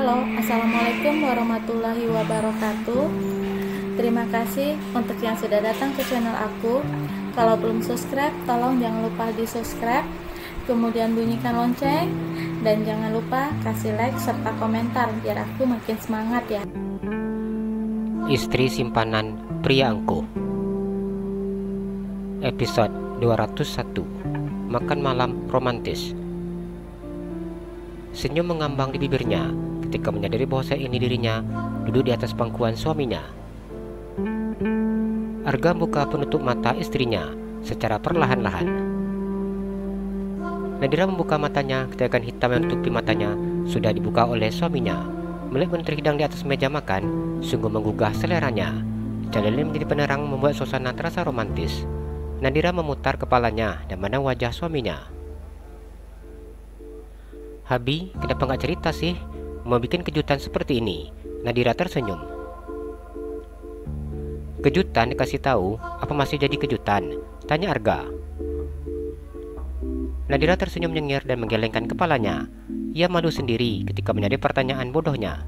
Halo, Assalamualaikum warahmatullahi wabarakatuh. Terima kasih untuk yang sudah datang ke channel aku. Kalau belum subscribe, tolong jangan lupa di subscribe, kemudian bunyikan lonceng, dan jangan lupa kasih like serta komentar biar aku makin semangat ya. Istri simpanan pria angkuh. Episode 201. Makan malam romantis. Senyum mengambang di bibirnya ketika menyadari bahwa saat ini dirinya duduk di atas pangkuan suaminya. Arga buka penutup mata istrinya secara perlahan-lahan. Nadira membuka matanya ketika hitam yang menutupi matanya sudah dibuka oleh suaminya. Melihat benda terhidang di atas meja makan sungguh menggugah seleranya. Cahaya lilin menjadi penerang membuat suasana terasa romantis. Nadira memutar kepalanya dan memandang wajah suaminya. "Habi, kenapa nggak cerita sih? Mau bikin kejutan seperti ini?" Nadira tersenyum. "Kejutan dikasih tahu? Apa masih jadi kejutan?" tanya Arga. Nadira tersenyum nyengir dan menggelengkan kepalanya. Ia malu sendiri ketika menyadari pertanyaan bodohnya.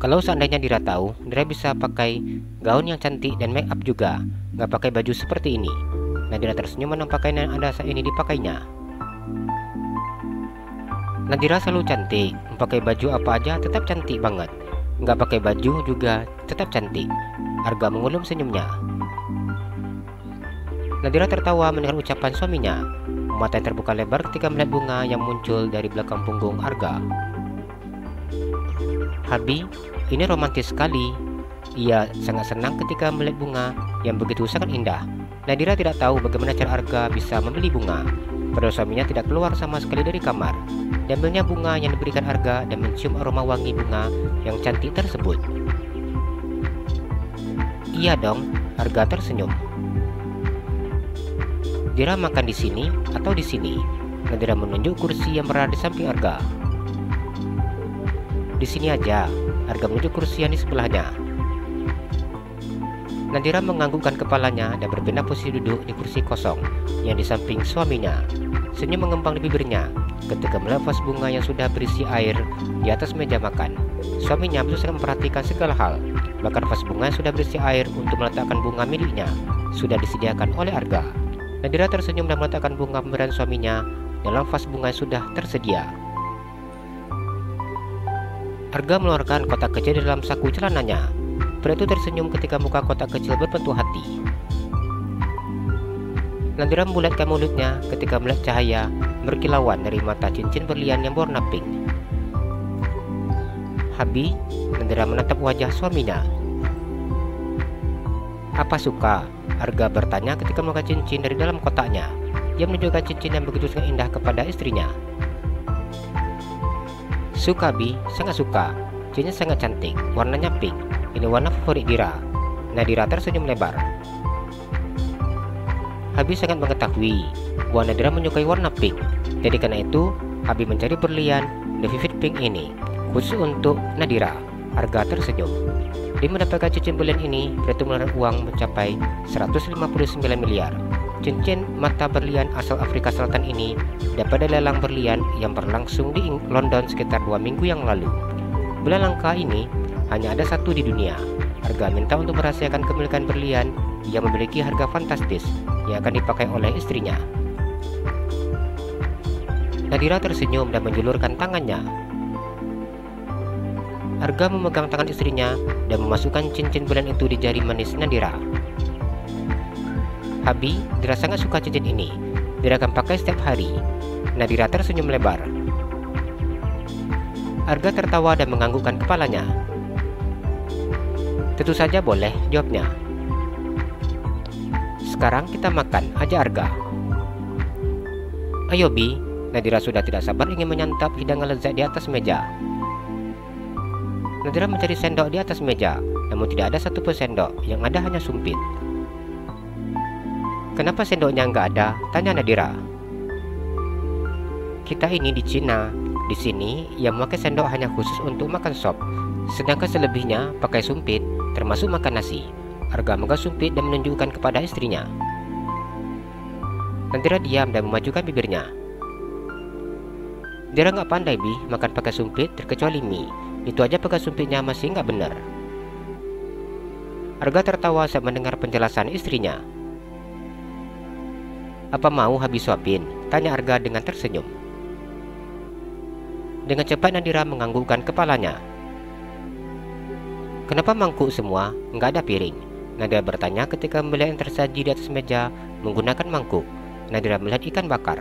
Kalau seandainya Nadira tahu, Nadira bisa pakai gaun yang cantik dan make up juga, nggak pakai baju seperti ini. Nadira tersenyum menang pakaian yang ada saat ini dipakainya. Nadira selalu cantik, pakai baju apa aja tetap cantik banget. Nggak pakai baju juga tetap cantik. Arga mengulum senyumnya. Nadira tertawa mendengar ucapan suaminya. Mata yang terbuka lebar ketika melihat bunga yang muncul dari belakang punggung Arga. "Habi, ini romantis sekali." Ia sangat senang ketika melihat bunga yang begitu sangat indah. Nadira tidak tahu bagaimana cara Arga bisa membeli bunga. Padahal suaminya tidak keluar sama sekali dari kamar. Diambilnya bunga yang diberikan Arga dan mencium aroma wangi bunga yang cantik tersebut. "Iya dong," Arga tersenyum. "Nadira makan di sini atau di sini?" Nadira menunjuk kursi yang berada di samping Arga. "Di sini aja," Arga menunjuk kursi yang di sebelahnya. Nadira menganggukkan kepalanya dan berpindah posisi duduk di kursi kosong yang di samping suaminya. Senyum mengembang di bibirnya ketika melihat vas bunga yang sudah berisi air di atas meja makan. Suaminya berusaha memperhatikan segala hal, bahkan vas bunga yang sudah berisi air untuk meletakkan bunga miliknya sudah disediakan oleh Arga. Nadira tersenyum dan meletakkan bunga pemberian suaminya dalam vas bunga yang sudah tersedia. Arga mengeluarkan kotak kecil di dalam saku celananya. Pria itu tersenyum ketika muka kotak kecil berbentuk hati. Nadira membulatkan mulutnya ketika melihat cahaya berkilauan dari mata cincin berlian yang berwarna pink. "Habi," Nadira menatap wajah suaminya. "Apa suka?" Arga bertanya ketika membuka cincin dari dalam kotaknya. Ia menunjukkan cincin yang begitu sangat indah kepada istrinya. "Suka, Bi, sangat suka. Cincin sangat cantik, warnanya pink. Ini warna favorit Dira." Nadira tersenyum lebar. Habi sangat mengetahui bahwa Nadira menyukai warna pink. Jadi karena itu, Habi mencari berlian The Vivid Pink ini khusus untuk Nadira. Arga tersenyum. Dia mendapatkan cincin berlian ini, pria itu mengeluarkan uang mencapai 159 miliar. Cincin mata berlian asal Afrika Selatan ini dapat dari lelang berlian yang berlangsung di London sekitar 2 minggu yang lalu. Berlian langka ini hanya ada satu di dunia. Arga minta untuk merahasiakan kepemilikan berlian yang memiliki harga fantastis yang akan dipakai oleh istrinya. Nadira tersenyum dan menjulurkan tangannya. Arga memegang tangan istrinya dan memasukkan cincin berlian itu di jari manis Nadira. "Habi, Nadira sangat suka cincin ini. Nadira akan pakai setiap hari." Nadira tersenyum lebar. Arga tertawa dan menganggukkan kepalanya. "Tentu saja boleh," jawabnya. "Sekarang kita makan aja, Arga." "Ayo, Bi." Nadira sudah tidak sabar ingin menyantap hidangan lezat di atas meja. Nadira mencari sendok di atas meja, namun tidak ada satupun sendok, yang ada hanya sumpit. "Kenapa sendoknya nggak ada?" tanya Nadira. "Kita ini di Cina. Di sini yang memakai sendok hanya khusus untuk makan sop, sedangkan selebihnya pakai sumpit, termasuk makan nasi." Arga memegang sumpit dan menunjukkan kepada istrinya. Nadira diam dan memajukan bibirnya. Dira nggak pandai Bi makan pakai sumpit terkecuali mie. Itu aja pakai sumpitnya masih nggak bener. Arga tertawa saat mendengar penjelasan istrinya. Apa mau habis suapin? Tanya Arga dengan tersenyum. Dengan cepat Nadira menganggukkan kepalanya. Kenapa mangkuk semua? Nggak ada piring? Nadira bertanya ketika melihat yang tersaji di atas meja menggunakan mangkuk. Nadira melihat ikan bakar.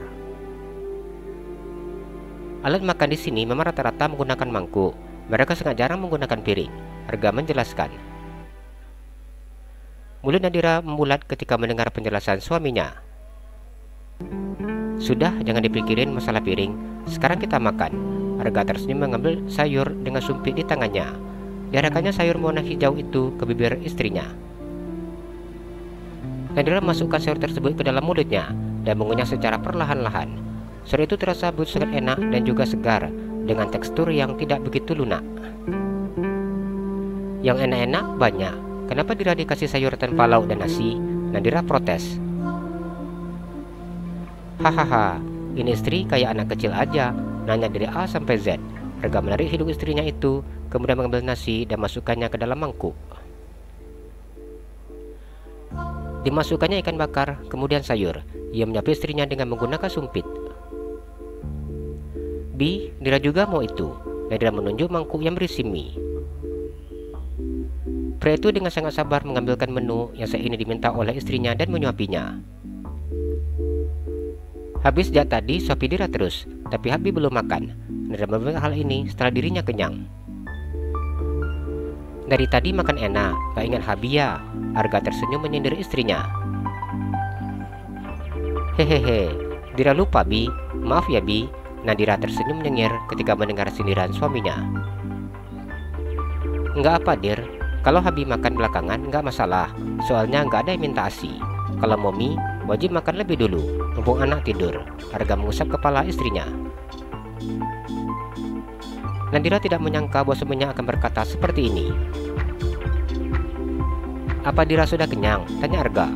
Alat makan di sini memang rata-rata menggunakan mangkuk. Mereka sangat jarang menggunakan piring. Arga menjelaskan. Mulut Nadira membulat ketika mendengar penjelasan suaminya. Sudah, jangan dipikirin masalah piring. Sekarang kita makan. Arga tersenyum mengambil sayur dengan sumpit di tangannya. Diarahkannya sayur warna hijau itu ke bibir istrinya. Nadira memasukkan sayur tersebut ke dalam mulutnya dan mengunyah secara perlahan-lahan. Sayur itu terasa sangat enak dan juga segar dengan tekstur yang tidak begitu lunak. Yang enak-enak banyak. Kenapa Dira dikasih sayur tanpa lauk dan nasi? Nadira protes. Hahaha, ini istri kayak anak kecil aja, nanya dari A sampai Z. Arga menarik hidung istrinya itu, kemudian mengambil nasi dan masukkannya ke dalam mangkuk. Dimasukkannya ikan bakar, kemudian sayur. Ia menyapu istrinya dengan menggunakan sumpit. Bi, Dira juga mau itu. Nadira menunjuk mangkuk yang berisi mie. Pria itu dengan sangat sabar mengambilkan menu yang saat ini diminta oleh istrinya dan menyuapinya. Habis sejak tadi suapi Dira terus, tapi Habi belum makan. Nadira membuat hal ini setelah dirinya kenyang. Dari tadi makan enak, gak ingat Habi ya? Arga tersenyum menyindir istrinya. Hehehe, Dira lupa Bi, maaf ya Bi. Nadira tersenyum nyengir ketika mendengar sindiran suaminya. Enggak apa Dir, kalau Habi makan belakangan nggak masalah, soalnya nggak ada yang minta ASI. Kalau mau mie, wajib makan lebih dulu, mumpung anak tidur. Arga mengusap kepala istrinya. Nadira tidak menyangka bahwa suaminya akan berkata seperti ini. Apa Dira sudah kenyang? Tanya Arga.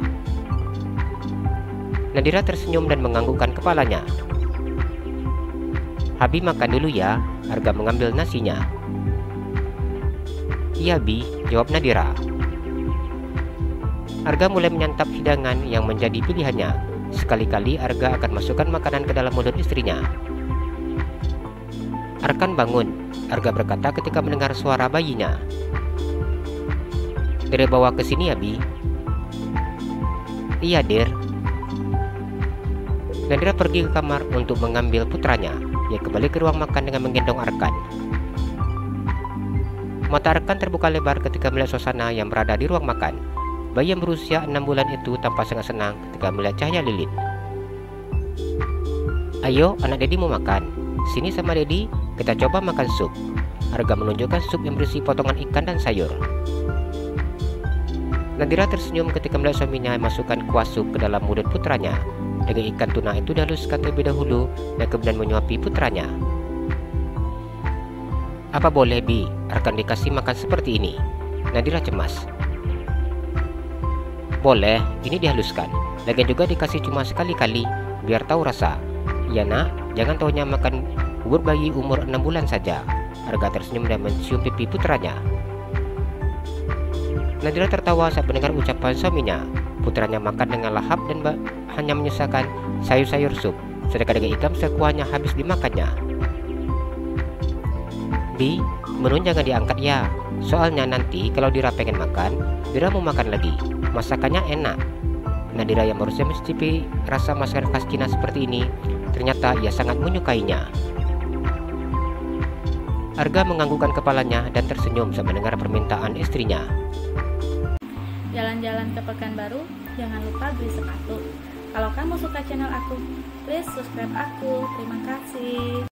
Nadira tersenyum dan menganggukkan kepalanya. Habi makan dulu ya. Arga mengambil nasinya. Iya Bi, jawab Nadira. Arga mulai menyantap hidangan yang menjadi pilihannya. Sekali-kali Arga akan masukkan makanan ke dalam mulut istrinya. Arkan bangun, Arga berkata ketika mendengar suara bayinya. Dir bawa ke sini ya Bi. Iya Dir. Nadira pergi ke kamar untuk mengambil putranya. Ia kembali ke ruang makan dengan menggendong Arkan. Mata Arkan terbuka lebar ketika melihat suasana yang berada di ruang makan. Bayi yang berusia 6 bulan itu tampak sangat senang ketika melihat cahaya lilin. Ayo, anak Dedi mau makan. Sini sama Dedi, kita coba makan sup. Arga menunjukkan sup yang berisi potongan ikan dan sayur. Nadira tersenyum ketika melihat suaminya memasukkan kuah sup ke dalam mulut putranya. Dengan ikan tuna itu dihaluskan terlebih dahulu dan kemudian menyuapi putranya. Apa boleh Bi, Arkan dikasih makan seperti ini? Nadira cemas. Boleh, ini dihaluskan. Lagian juga dikasih cuma sekali-kali, biar tahu rasa. Ya nak, jangan taunya makan bubur bayi umur 6 bulan saja. Arga tersenyum dan mencium pipi putranya. Nadira tertawa saat mendengar ucapan suaminya. Putranya makan dengan lahap dan hanya menyusahkan sayur-sayur sup, sedangkan daging ikan sekuahnya habis dimakannya. Bi, menu jangan diangkat ya. Soalnya nanti kalau Dira pengen makan, Dira mau makan lagi. Masakannya enak. Nadira yang baru saja mencicipi rasa masakan khas Cina seperti ini, ternyata ia sangat menyukainya. Arga menganggukkan kepalanya dan tersenyum saat mendengar permintaan istrinya. Jalan-jalan ke Pekanbaru, jangan lupa beli sepatu. Kalau kamu suka channel aku, please subscribe aku. Terima kasih.